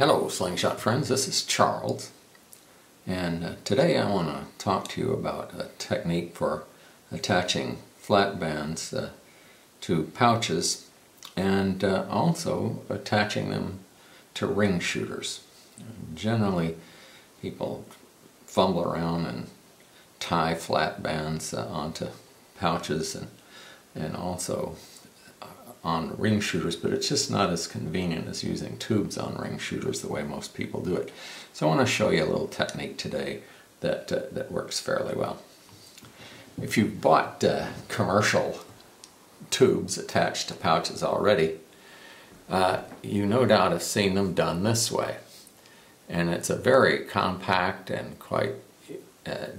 Hello slingshot friends, this is Charles, and today I want to talk to you about a technique for attaching flat bands to pouches and also attaching them to ring shooters. Generally people fumble around and tie flat bands onto pouches and also on ring shooters, but it's just not as convenient as using tubes on ring shooters the way most people do it. So I want to show you a little technique today that works fairly well. If you've bought commercial tubes attached to pouches already, you no doubt have seen them done this way. And it's a very compact and quite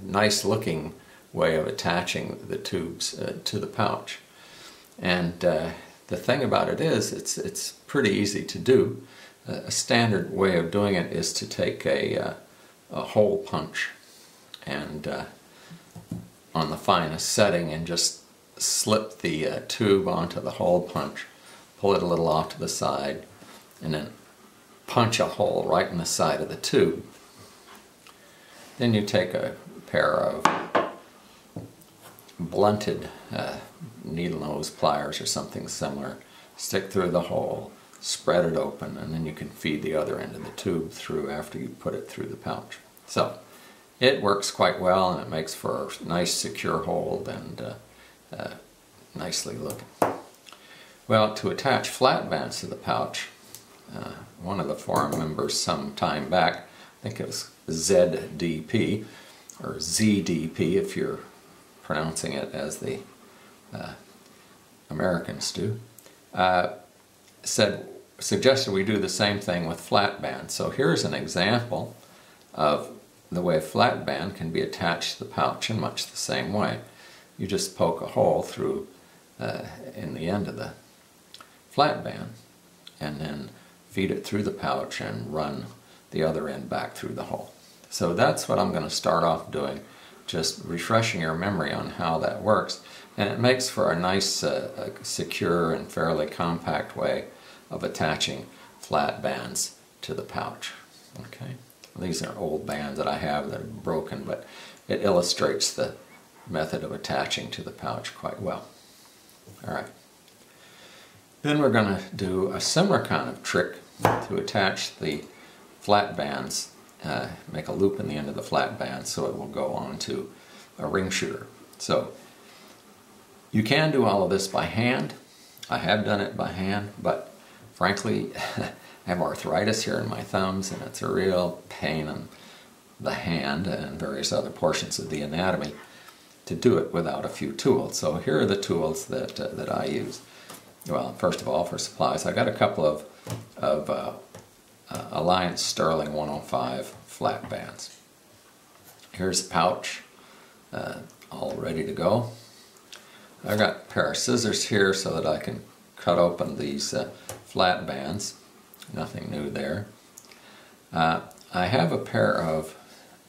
nice looking way of attaching the tubes to the pouch. And the thing about it is, it's pretty easy to do. A standard way of doing it is to take a hole punch and on the finest setting and just slip the tube onto the hole punch, pull it a little off to the side, and then punch a hole right in the side of the tube. Then you take a pair of blunted needle nose pliers or something similar, stick through the hole, spread it open, and then you can feed the other end of the tube through after you put it through the pouch. So it works quite well, and it makes for a nice secure hold and nicely looking. Well, to attach flat bands to the pouch, one of the forum members some time back, I think it was ZDP or ZDP if you're pronouncing it as the Americans do, suggested we do the same thing with flat bands. So here's an example of the way a flat band can be attached to the pouch in much the same way. You just poke a hole through in the end of the flat band and then feed it through the pouch and run the other end back through the hole. So that's what I'm going to start off doing, just refreshing your memory on how that works, and it makes for a nice secure and fairly compact way of attaching flat bands to the pouch. Okay, these are old bands that I have that are broken, but it illustrates the method of attaching to the pouch quite well. Alright, then we're going to do a similar kind of trick to attach the flat bands. Make a loop in the end of the flat band so it will go onto a ring shooter. So you can do all of this by hand. I have done it by hand, but frankly I have arthritis here in my thumbs and it's a real pain in the hand and various other portions of the anatomy to do it without a few tools. So here are the tools that I use. Well, first of all, for supplies, I got a couple of Alliance Sterling 105 flat bands. Here's the pouch, all ready to go. I've got a pair of scissors here so that I can cut open these flat bands. Nothing new there. I have a pair of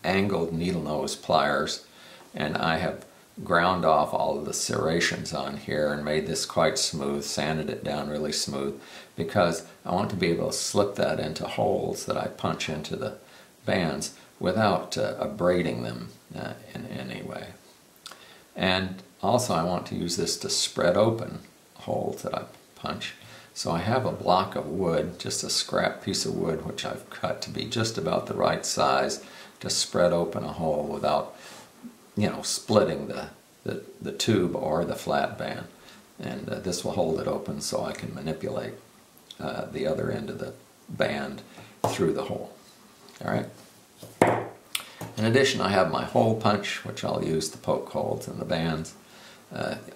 angled needle nose pliers, and I have ground off all of the serrations on here and made this quite smooth, sanded it down really smooth, because I want to be able to slip that into holes that I punch into the bands without abrading them in any way. And also I want to use this to spread open holes that I punch. So I have a block of wood, just a scrap piece of wood, which I've cut to be just about the right size to spread open a hole without, you know, splitting the tube or the flat band. And this will hold it open so I can manipulate the other end of the band through the hole. Alright. In addition, I have my hole punch, which I'll use to poke holes in the bands.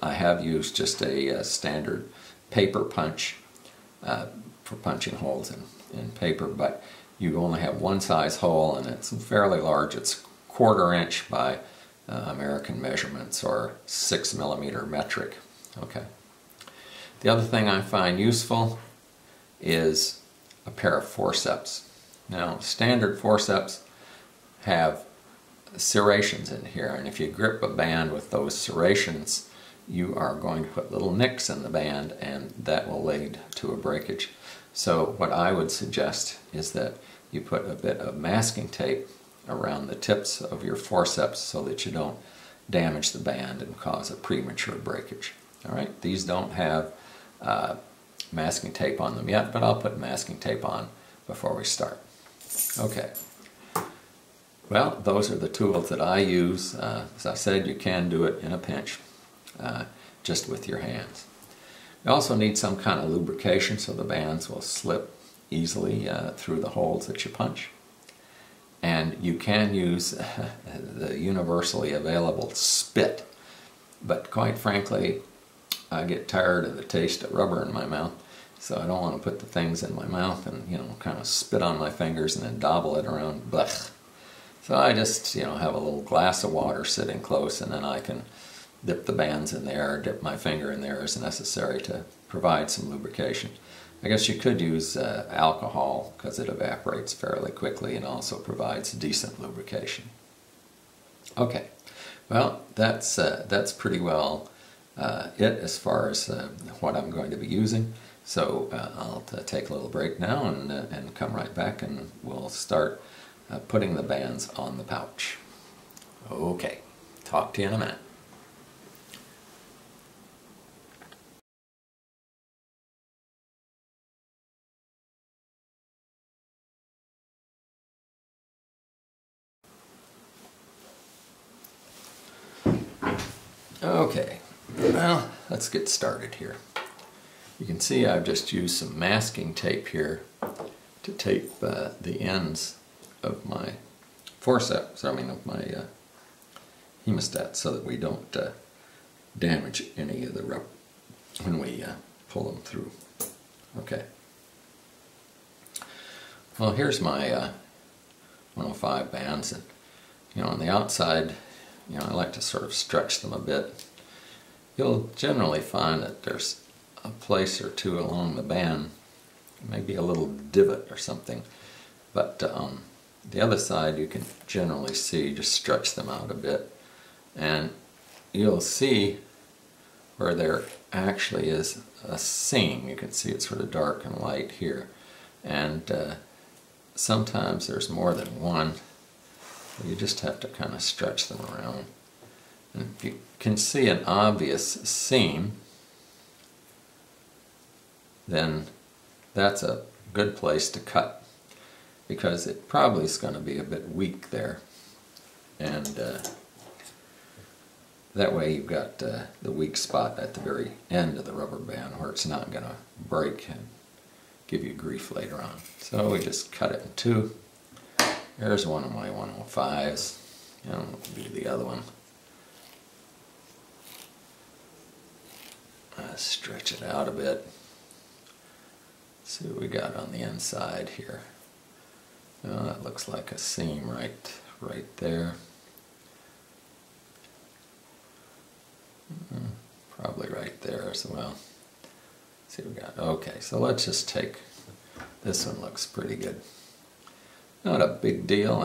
I have used just a standard paper punch for punching holes in paper, but you only have one size hole and it's fairly large. It's 1/4 inch by American measurements, or 6 millimeter metric. Okay. The other thing I find useful is a pair of forceps. Now, standard forceps have serrations in here, and if you grip a band with those serrations, you are going to put little nicks in the band, and that will lead to a breakage. So what I would suggest is that you put a bit of masking tape around the tips of your forceps so that you don't damage the band and cause a premature breakage. All right, these don't have masking tape on them yet, but I'll put masking tape on before we start. Okay. Well, those are the tools that I use. As I said, you can do it in a pinch, just with your hands. You also need some kind of lubrication so the bands will slip easily through the holes that you punch. And you can use the universally available spit, but quite frankly, I get tired of the taste of rubber in my mouth, so I don't want to put the things in my mouth and, kind of spit on my fingers and then dabble it around. Blech. So I just, have a little glass of water sitting close, and then I can dip the bands in there, dip my finger in there as necessary to provide some lubrication. I guess you could use alcohol because it evaporates fairly quickly and also provides decent lubrication. Okay, well, that's pretty well it as far as what I'm going to be using. So I'll take a little break now and come right back, and we'll start putting the bands on the pouch. Okay, talk to you in a minute. Okay, well, let's get started here. You can see I've just used some masking tape here to tape the ends of my forceps, of my hemostats, so that we don't damage any of the rubber when we pull them through. Okay. Well, here's my 105 bands, and on the outside, I like to sort of stretch them a bit. You'll generally find that there's a place or two along the band, maybe a little divot or something, but on the other side you can generally see, just stretch them out a bit, and you'll see where there actually is a seam. You can see it's sort of dark and light here, and sometimes there's more than one. You just have to kind of stretch them around. And if you can see an obvious seam, then that's a good place to cut, because it probably is going to be a bit weak there. And that way you've got the weak spot at the very end of the rubber band where it's not going to break and give you grief later on. So we just cut it in two. There's one of my 105s. I'll do the other one. Stretch it out a bit. See what we got on the inside here. Well, that looks like a seam right there. Probably right there as well. See what we got. Okay, so let's just take this one. Looks pretty good. Not a big deal.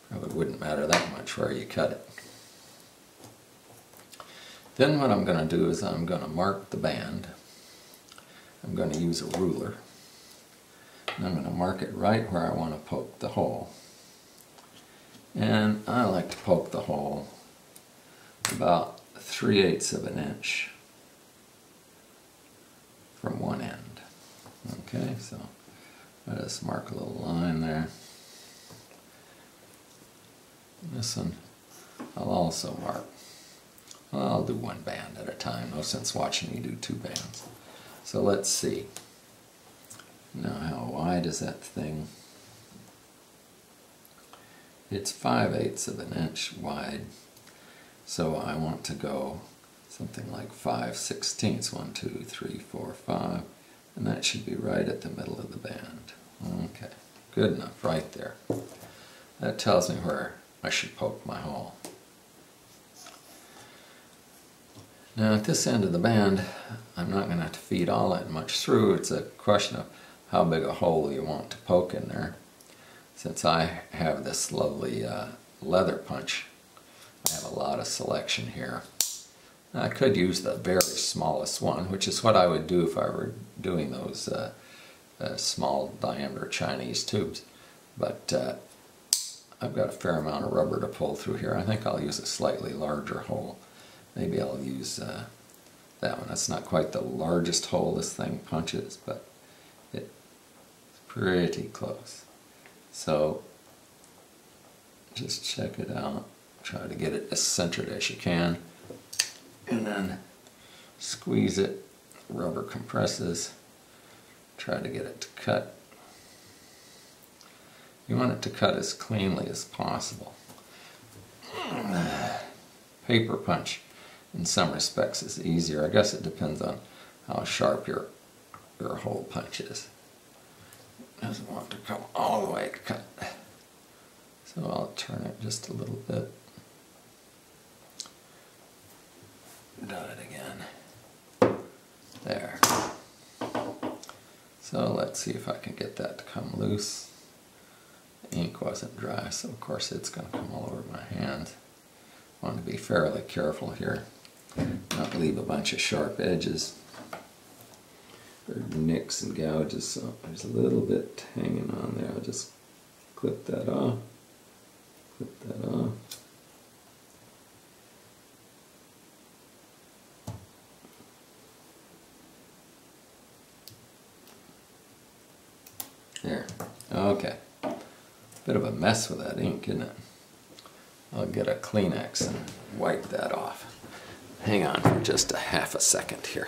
Probably wouldn't matter that much where you cut it. Then what I'm going to do is I'm going to mark the band. I'm going to use a ruler. And I'm going to mark it right where I want to poke the hole. And I like to poke the hole about 3/8 of an inch from one end. Okay, so I just mark a little line there. And this one I'll also mark. Well, I'll do one band at a time. No sense watching me do two bands. So let's see. Now, how wide is that thing? It's 5/8 of an inch wide. So I want to go something like 5/16. 1, 2, 3, 4, 5. And that should be right at the middle of the band. Okay, good enough, right there. That tells me where I should poke my hole. Now at this end of the band, I'm not going to have to feed all that much through. It's a question of how big a hole you want to poke in there. Since I have this lovely leather punch, I have a lot of selection here. I could use the very smallest one, which is what I would do if I were doing those small diameter Chinese tubes. But I've got a fair amount of rubber to pull through here. I think I'll use a slightly larger hole. Maybe I'll use that one. That's not quite the largest hole this thing punches, but it's pretty close. So just check it out. Try to get it as centered as you can. And then squeeze it. Rubber compresses. Try to get it to cut. You want it to cut as cleanly as possible. Paper punch in some respects is easier. I guess it depends on how sharp your hole punch is. It doesn't want to come all the way to cut. So I'll turn it just a little bit. Do it again. There. So let's see if I can get that to come loose. The ink wasn't dry, so of course it's going to come all over my hands. I want to be fairly careful here, not leave a bunch of sharp edges or nicks and gouges. So there's a little bit hanging on there. I'll just clip that off. Clip that off. There. Okay. Bit of a mess with that ink, isn't it? I'll get a Kleenex and wipe that off. Hang on for just a half a second here.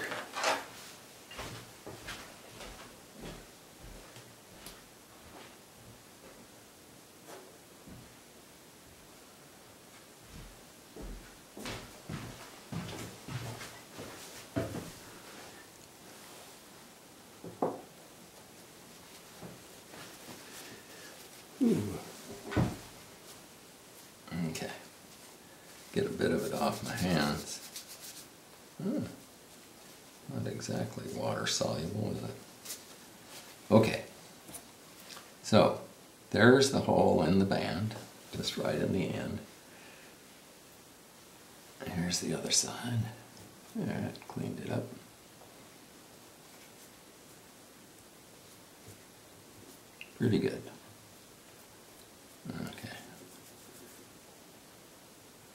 Okay, get a bit of it off my hands. Not exactly water soluble, is it? Okay, so there's the hole in the band, just right in the end. Here's the other side. There, I cleaned it up. Pretty good. Okay.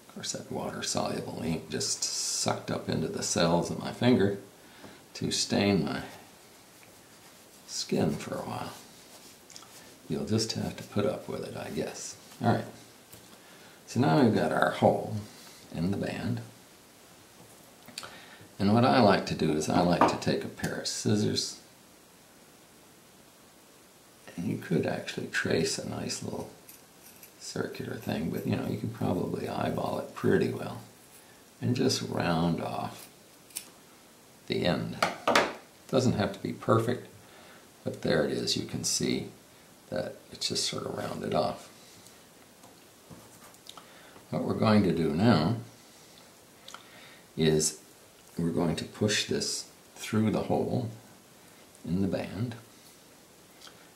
Of course, that water-soluble ink just sucked up into the cells of my finger to stain my skin for a while. You'll just have to put up with it, I guess. Alright. So now we've got our hole in the band. And what I like to do is I like to take a pair of scissors. And you could actually trace a nice little circular thing, but you know, you can probably eyeball it pretty well and just round off the end. It doesn't have to be perfect, but there it is. You can see that it's just sort of rounded off. What we're going to do now is we're going to push this through the hole in the band,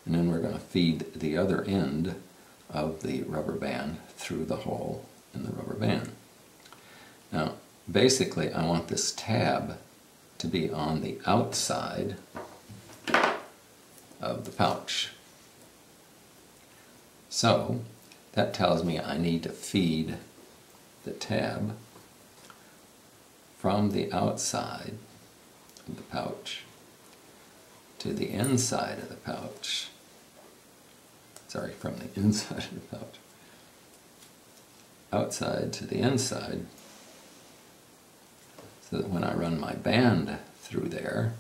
and then we're going to feed the other end of the rubber band through the hole in the rubber band. Now, basically, I want this tab to be on the outside of the pouch. So, that tells me I need to feed the tab from the outside of the pouch to the inside of the pouch. Sorry, from the inside of the pouch. Outside to the inside, so that when I run my band through there,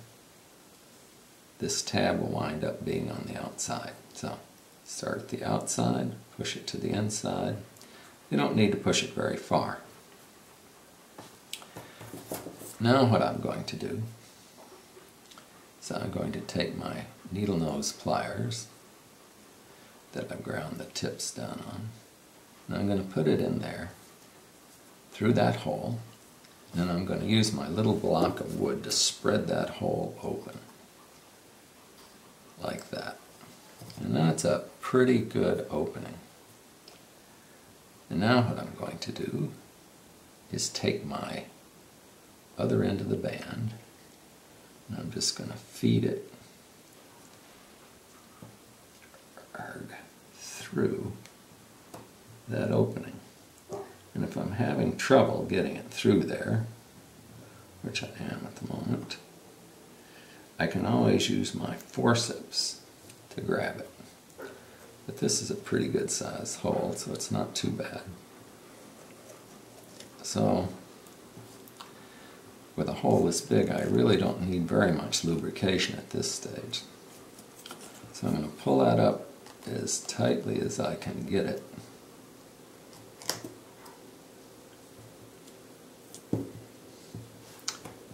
this tab will wind up being on the outside. So, start at the outside, push it to the inside. You don't need to push it very far. Now what I'm going to do is I'm going to take my needle nose pliers that I've ground the tips down on, and I'm going to put it in there through that hole, and then I'm going to use my little block of wood to spread that hole open like that. And that's a pretty good opening. And now what I'm going to do is take my other end of the band, and I'm just going to feed it through that opening. And if I'm having trouble getting it through there, which I am at the moment, I can always use my forceps to grab it. But this is a pretty good sized hole, so it's not too bad. So with a hole this big, I really don't need very much lubrication at this stage. So I'm going to pull that up as tightly as I can get it.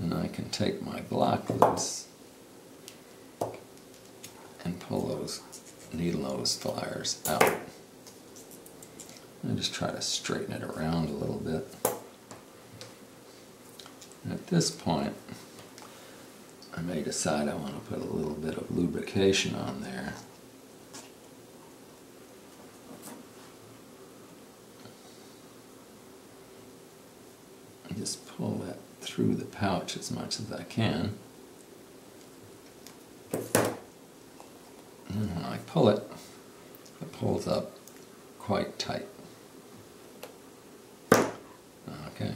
And I can take my block loose and pull those needle nose pliers out. And just try to straighten it around a little bit. And at this point, I may decide I want to put a little bit of lubrication on there. And just pull that through the pouch as much as I can. And when I pull it, it pulls up quite tight. Okay.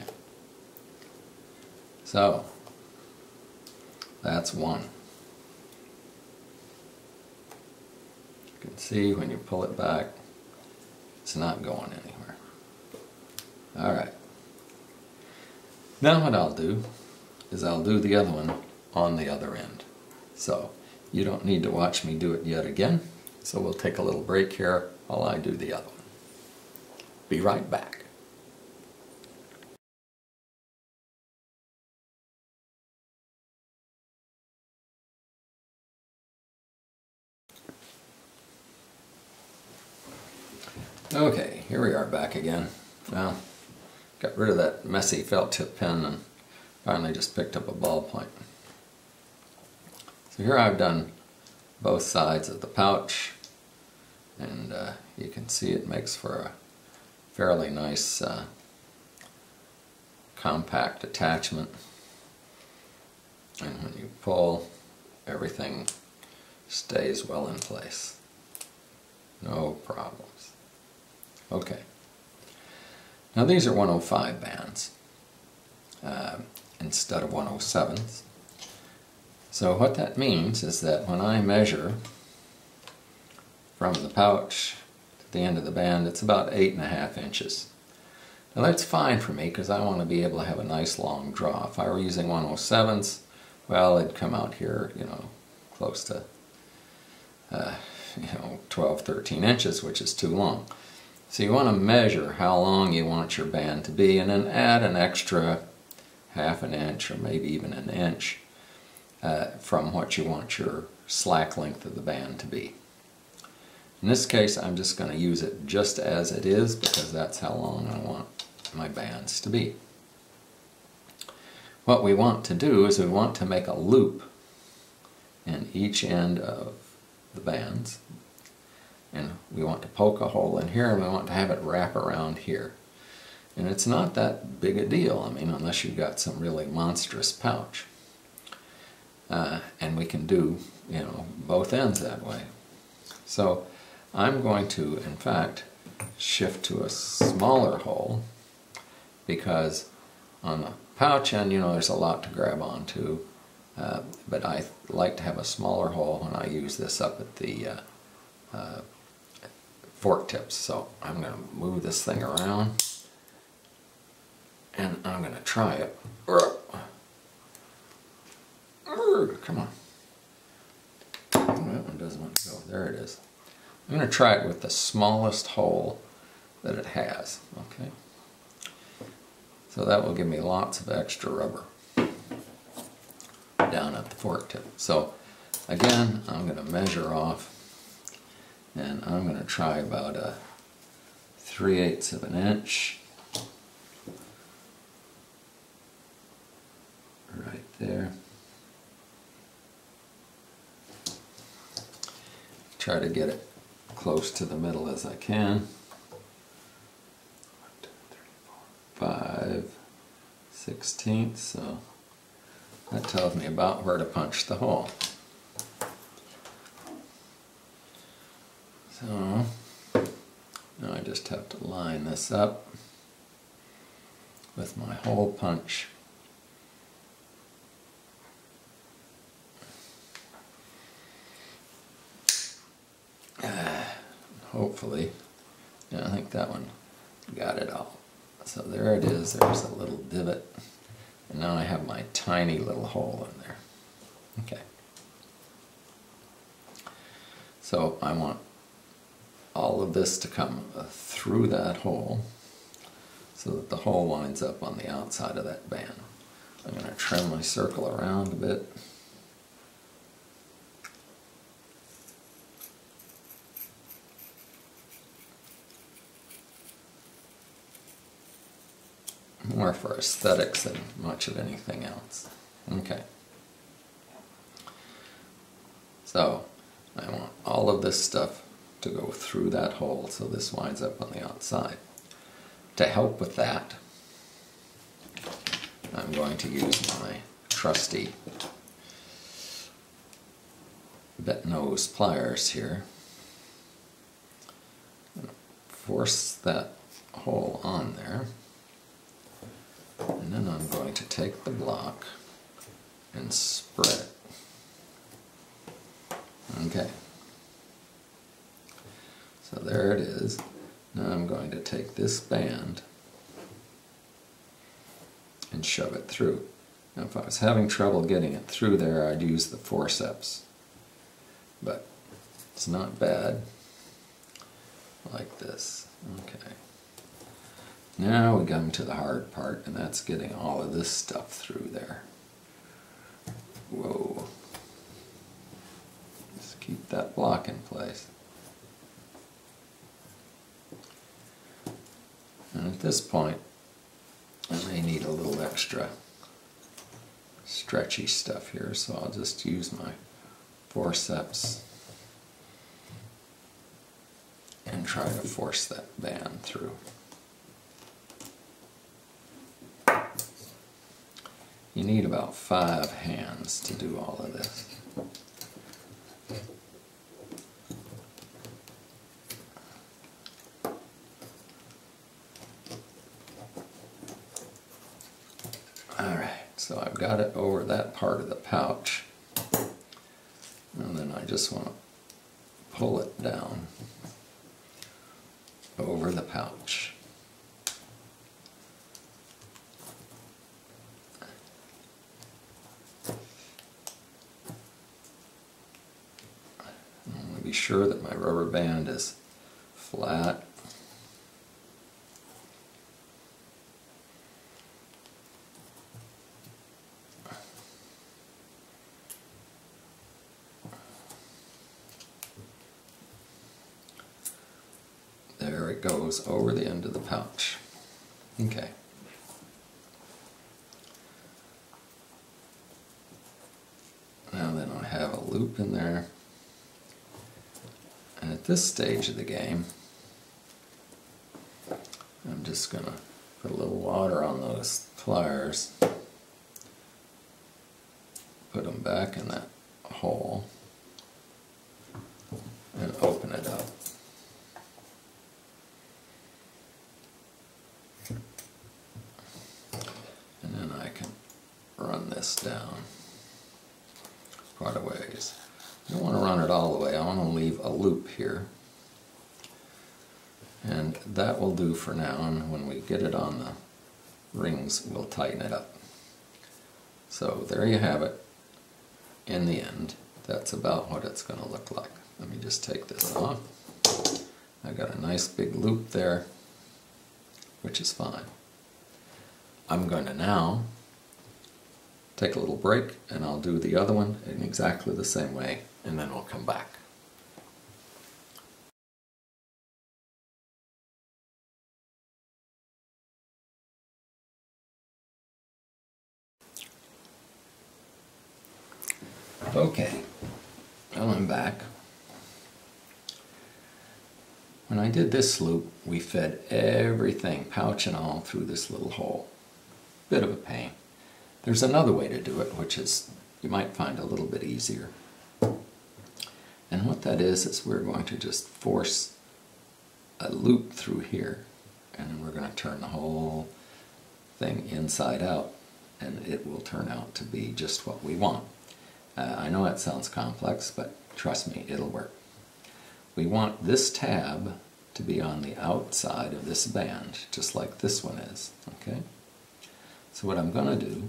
So, that's one. You can see when you pull it back, it's not going anywhere. Alright. Now what I'll do is I'll do the other one on the other end. So, you don't need to watch me do it yet again. So we'll take a little break here while I do the other one. Be right back. Okay, here we are back again. Well, got rid of that messy felt tip pen and finally just picked up a ballpoint. So here I've done both sides of the pouch, and you can see it makes for a fairly nice compact attachment. And when you pull, everything stays well in place. No problems. Okay. Now these are 105 bands instead of 107s. So what that means is that when I measure from the pouch to the end of the band, it's about 8.5 inches. Now that's fine for me because I want to be able to have a nice long draw. If I were using 107s, well, it'd come out here, you know, close to 12, 13 inches, which is too long. So you want to measure how long you want your band to be and then add an extra half an inch or maybe even an inch from what you want your slack length of the band to be. In this case, I'm just going to use it just as it is because that's how long I want my bands to be. What we want to do is we want to make a loop in each end of the bands. And we want to poke a hole in here and we want to have it wrap around here. And it's not that big a deal, I mean, unless you've got some really monstrous pouch. And we can do, you know, both ends that way. So I'm going to, in fact, shift to a smaller hole because on the pouch end, you know, there's a lot to grab onto. But I like to have a smaller hole when I use this up at the fork tips. So I'm going to move this thing around and I'm going to try it. Come on. Oh, that one doesn't want to go. There it is. I'm going to try it with the smallest hole that it has. Okay. So that will give me lots of extra rubber down at the fork tip. So again, I'm going to measure off and I'm going to try about a 3/8 of an inch right there. Try to get it close to the middle as I can. 1, 2, 3, 4, 5/16, so that tells me about where to punch the hole. So now I just have to line this up with my hole punch. Hopefully, yeah, I think that one got it all. So there it is, there's a little divot. And now I have my tiny little hole in there. Okay. So I want all of this to come through that hole so that the hole winds up on the outside of that band. I'm going to trim my circle around a bit. More for aesthetics than much of anything else. Okay. So I want all of this stuff to go through that hole so this winds up on the outside. To help with that, I'm going to use my trusty bent nose pliers here. Force that hole on there. And then I'm going to take the block and spread it. Okay. So there it is. Now I'm going to take this band and shove it through. Now if I was having trouble getting it through there, I'd use the forceps. But it's not bad. Like this. Okay. Now we come to the hard part, and that's getting all of this stuff through there. Whoa. Just keep that block in place. And at this point, I may need a little extra stretchy stuff here, so I'll just use my forceps and try to force that band through. You need about 5 hands to do all of this. Alright, so I've got it over that part of the pouch. And then I just want to pull it down over the pouch. Be sure that my rubber band is flat. There it goes over the end of the pouch. Okay. Now then I have a loop in there. And at this stage of the game, I'm just going to put a little water on those pliers, put them back in that hole, and open it up. And then I can run this down quite a ways. I don't want to run it all the way, I want to leave a loop here. And that will do for now, and when we get it on the rings, we'll tighten it up. So there you have it. In the end, that's about what it's going to look like. Let me just take this off. I've got a nice big loop there, which is fine. I'm going to now take a little break, and I'll do the other one in exactly the same way, and then we'll come back. Okay, well, I'm back. When I did this loop, we fed everything, pouch and all, through this little hole. Bit of a pain. There's another way to do it, which is you might find a little bit easier. And what that is we're going to just force a loop through here, and then we're going to turn the whole thing inside out, and it will turn out to be just what we want. I know that sounds complex, but trust me, it'll work. We want this tab to be on the outside of this band, just like this one is, okay? So what I'm going to do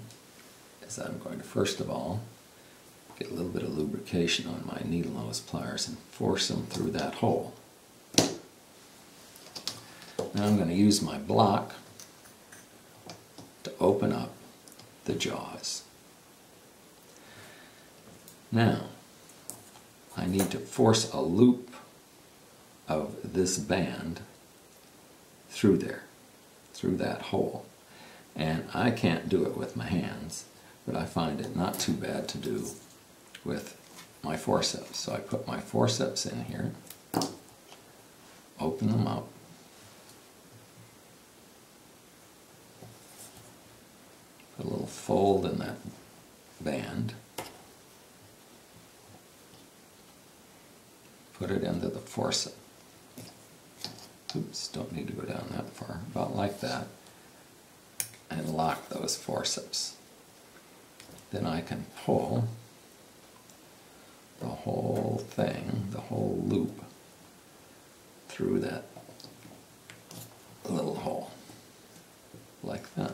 is I'm going to first of all get a little bit of lubrication on my needle nose pliers and force them through that hole. Now I'm going to use my block to open up the jaws. Now, I need to force a loop of this band through there, through that hole. And I can't do it with my hands, but I find it not too bad to do with my forceps. So I put my forceps in here, open them up, put a little fold in that band, put it into the forceps. Oops, don't need to go down that far, about like that, and lock those forceps. Then I can pull the whole thing, the whole loop, through that little hole, like that.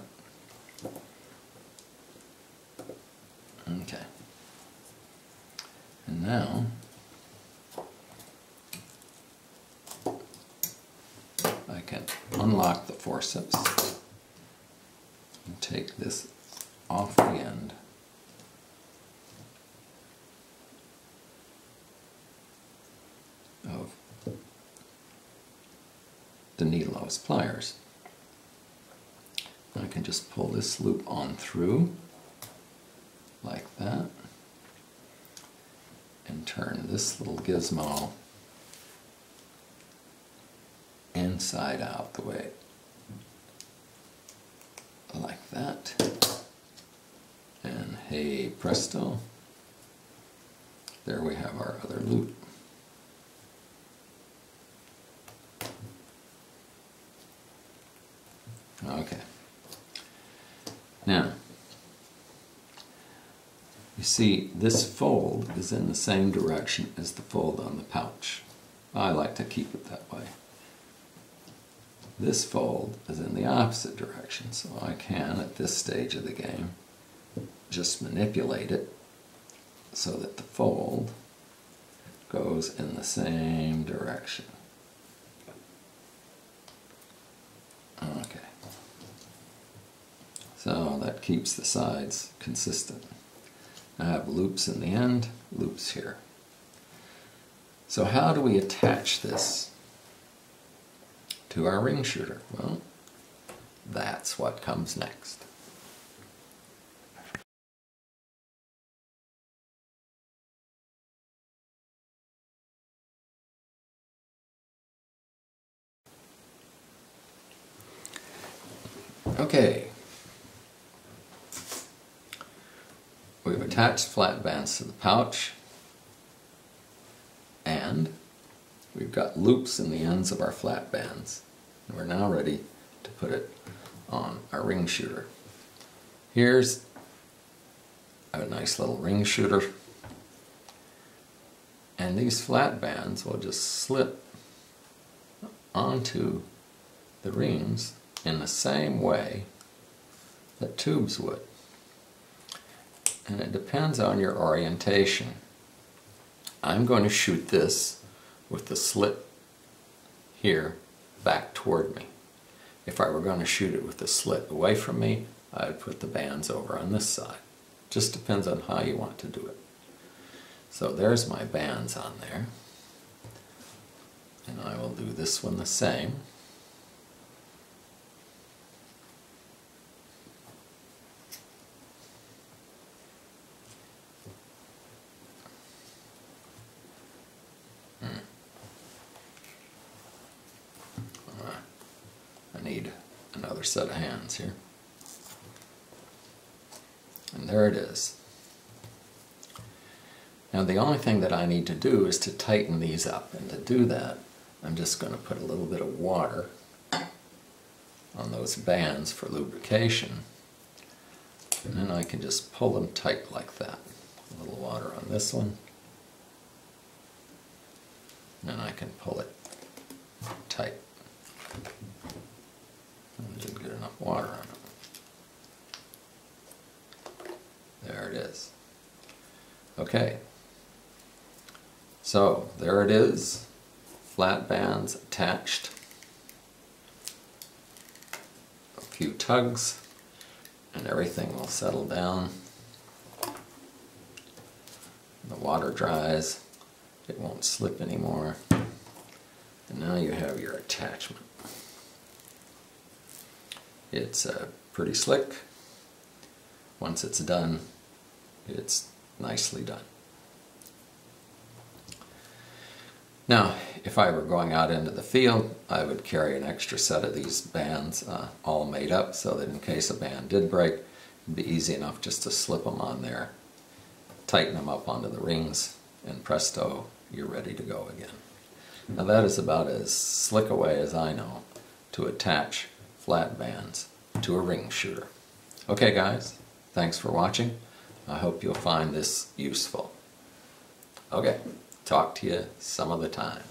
Okay. And now I can unlock the forceps and take this off the end of the needle nose pliers. I can just pull this loop on through like that and turn this little gizmo inside out the way, like that, and hey presto, there we have our other loop. Okay, now you see this fold is in the same direction as the fold on the pouch. I like to keep it that way. This fold is in the opposite direction, so I can, at this stage of the game, just manipulate it so that the fold goes in the same direction. Okay. So that keeps the sides consistent. I have loops in the end, loops here. So how do we attach this to our ring shooter? Well, that's what comes next. Okay. We've attached flat bands to the pouch, and we've got loops in the ends of our flat bands. And we're now ready to put it on our ring shooter. Here's a nice little ring shooter, and these flat bands will just slip onto the rings in the same way that tubes would. And it depends on your orientation. I'm going to shoot this with the slit here back toward me. If I were going to shoot it with the slit away from me, I would put the bands over on this side. Just depends on how you want to do it. So there's my bands on there. And I will do this one the same. I need another set of hands here. And there it is. Now the only thing that I need to do is to tighten these up, and to do that I'm just going to put a little bit of water on those bands for lubrication, and then I can just pull them tight like that. A little water on this one, and then I can pull it tight. I didn't get enough water on it. There it is. Okay, so there it is, flat bands attached. A few tugs and everything will settle down. The water dries, it won't slip anymore, and now you have your attachment. It's pretty slick. Once it's done, it's nicely done. Now, if I were going out into the field, I would carry an extra set of these bands all made up, so that in case a band did break, it'd be easy enough just to slip them on there, tighten them up onto the rings, and presto, you're ready to go again. Now that is about as slick a way as I know to attach flat bands to a ring shooter. Okay guys, thanks for watching. I hope you'll find this useful. Okay, talk to you some other time.